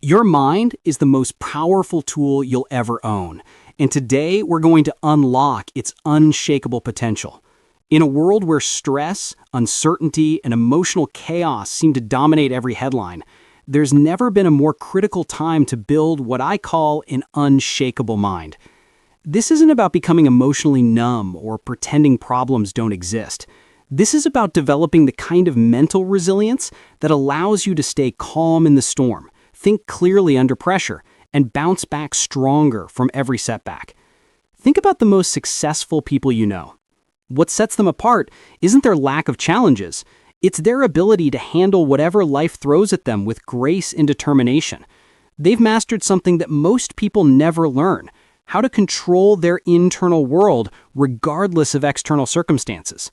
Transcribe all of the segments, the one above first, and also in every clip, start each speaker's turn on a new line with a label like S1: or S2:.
S1: Your mind is the most powerful tool you'll ever own, and today we're going to unlock its unshakable potential. In a world where stress, uncertainty, and emotional chaos seem to dominate every headline, there's never been a more critical time to build what I call an unshakable mind. This isn't about becoming emotionally numb or pretending problems don't exist. This is about developing the kind of mental resilience that allows you to stay calm in the storm, think clearly under pressure, and bounce back stronger from every setback. Think about the most successful people you know. What sets them apart isn't their lack of challenges, it's their ability to handle whatever life throws at them with grace and determination. They've mastered something that most people never learn: how to control their internal world regardless of external circumstances.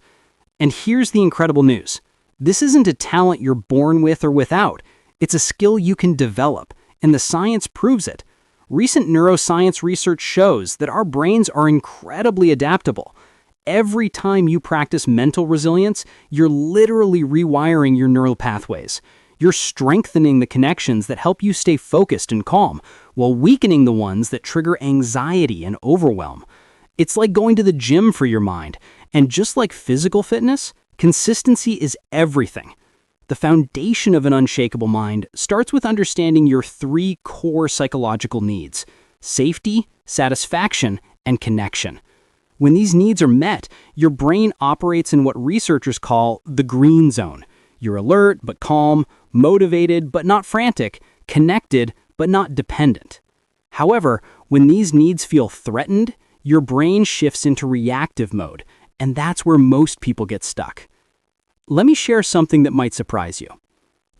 S1: And here's the incredible news. This isn't a talent you're born with or without. It's a skill you can develop, and the science proves it. Recent neuroscience research shows that our brains are incredibly adaptable. Every time you practice mental resilience, you're literally rewiring your neural pathways. You're strengthening the connections that help you stay focused and calm, while weakening the ones that trigger anxiety and overwhelm. It's like going to the gym for your mind, and just like physical fitness, consistency is everything. The foundation of an unshakable mind starts with understanding your three core psychological needs: safety, satisfaction, and connection. When these needs are met, your brain operates in what researchers call the green zone. You're alert but calm, motivated but not frantic, connected but not dependent. However, when these needs feel threatened, your brain shifts into reactive mode, and that's where most people get stuck. Let me share something that might surprise you.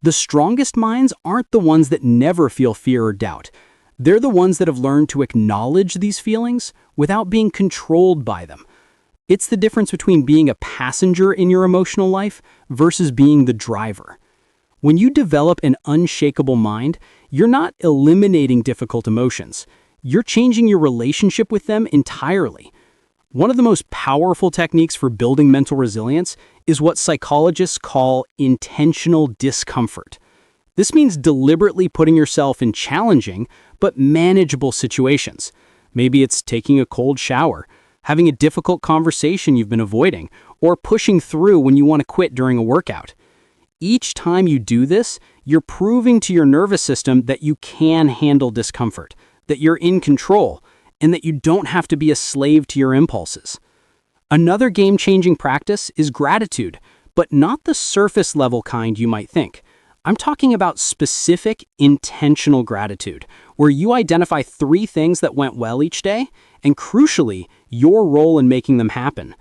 S1: The strongest minds aren't the ones that never feel fear or doubt. They're the ones that have learned to acknowledge these feelings without being controlled by them. It's the difference between being a passenger in your emotional life versus being the driver. When you develop an unshakable mind, you're not eliminating difficult emotions. You're changing your relationship with them entirely. One of the most powerful techniques for building mental resilience is what psychologists call intentional discomfort. This means deliberately putting yourself in challenging but manageable situations. Maybe it's taking a cold shower, having a difficult conversation you've been avoiding, or pushing through when you want to quit during a workout. Each time you do this, you're proving to your nervous system that you can handle discomfort, that you're in control, and that you don't have to be a slave to your impulses. Another game-changing practice is gratitude, but not the surface-level kind you might think. I'm talking about specific, intentional gratitude, where you identify 3 things that went well each day, and crucially, your role in making them happen.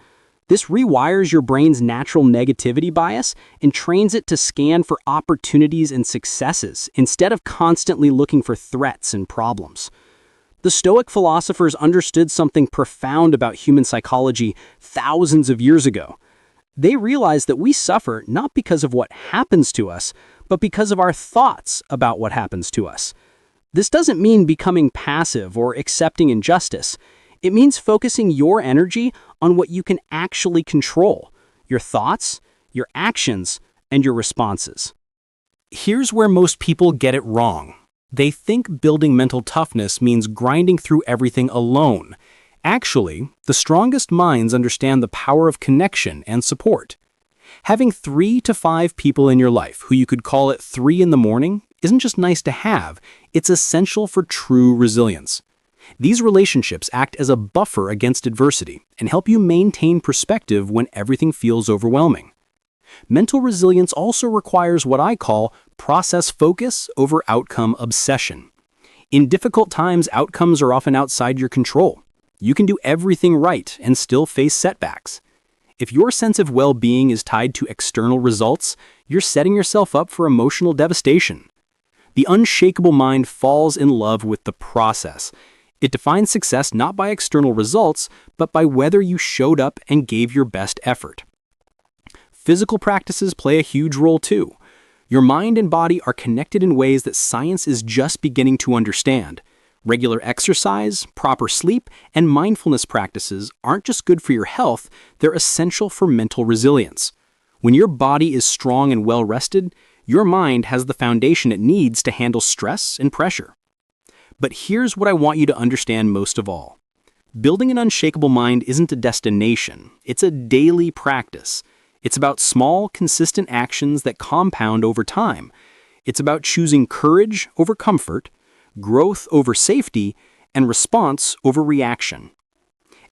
S1: This rewires your brain's natural negativity bias and trains it to scan for opportunities and successes instead of constantly looking for threats and problems. The Stoic philosophers understood something profound about human psychology thousands of years ago. They realized that we suffer not because of what happens to us, but because of our thoughts about what happens to us. This doesn't mean becoming passive or accepting injustice. It means focusing your energy on what you can actually control: your thoughts, your actions, and your responses. Here's where most people get it wrong. They think building mental toughness means grinding through everything alone. Actually, the strongest minds understand the power of connection and support. Having 3 to 5 people in your life who you could call at 3 in the morning isn't just nice to have, it's essential for true resilience. These relationships act as a buffer against adversity and help you maintain perspective when everything feels overwhelming. Mental resilience also requires what I call process focus over outcome obsession. In difficult times, outcomes are often outside your control. You can do everything right and still face setbacks. If your sense of well-being is tied to external results, you're setting yourself up for emotional devastation. The unshakable mind falls in love with the process. It defines success not by external results, but by whether you showed up and gave your best effort. Physical practices play a huge role too. Your mind and body are connected in ways that science is just beginning to understand. Regular exercise, proper sleep, and mindfulness practices aren't just good for your health, they're essential for mental resilience. When your body is strong and well-rested, Your mind has the foundation it needs to handle stress and pressure. But here's what I want you to understand most of all. Building an unshakable mind isn't a destination, it's a daily practice. It's about small, consistent actions that compound over time. It's about choosing courage over comfort, growth over safety, and response over reaction.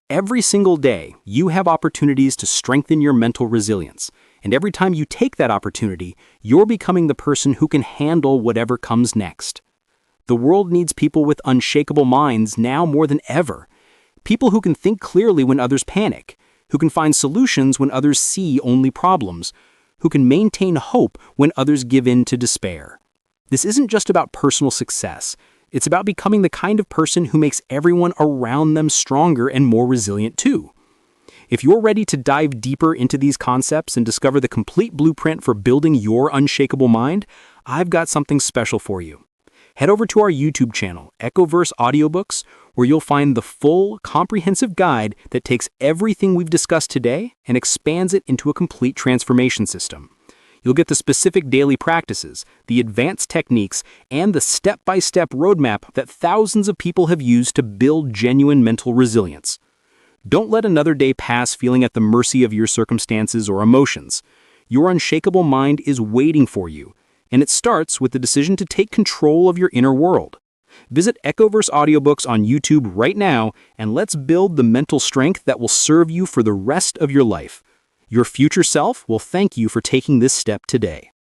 S1: Every single day, you have opportunities to strengthen your mental resilience. And every time you take that opportunity, you're becoming the person who can handle whatever comes next. The world needs people with unshakable minds now more than ever. People who can think clearly when others panic, who can find solutions when others see only problems, who can maintain hope when others give in to despair. This isn't just about personal success. It's about becoming the kind of person who makes everyone around them stronger and more resilient too. If you're ready to dive deeper into these concepts and discover the complete blueprint for building your unshakable mind, I've got something special for you. Head over to our YouTube channel, Echoverse Audiobooks, where you'll find the full, comprehensive guide that takes everything we've discussed today and expands it into a complete transformation system. You'll get the specific daily practices, the advanced techniques, and the step-by-step roadmap that thousands of people have used to build genuine mental resilience. Don't let another day pass feeling at the mercy of your circumstances or emotions. Your unshakable mind is waiting for you, and it starts with the decision to take control of your inner world. Visit Echoverse Audiobooks on YouTube right now, and let's build the mental strength that will serve you for the rest of your life. Your future self will thank you for taking this step today.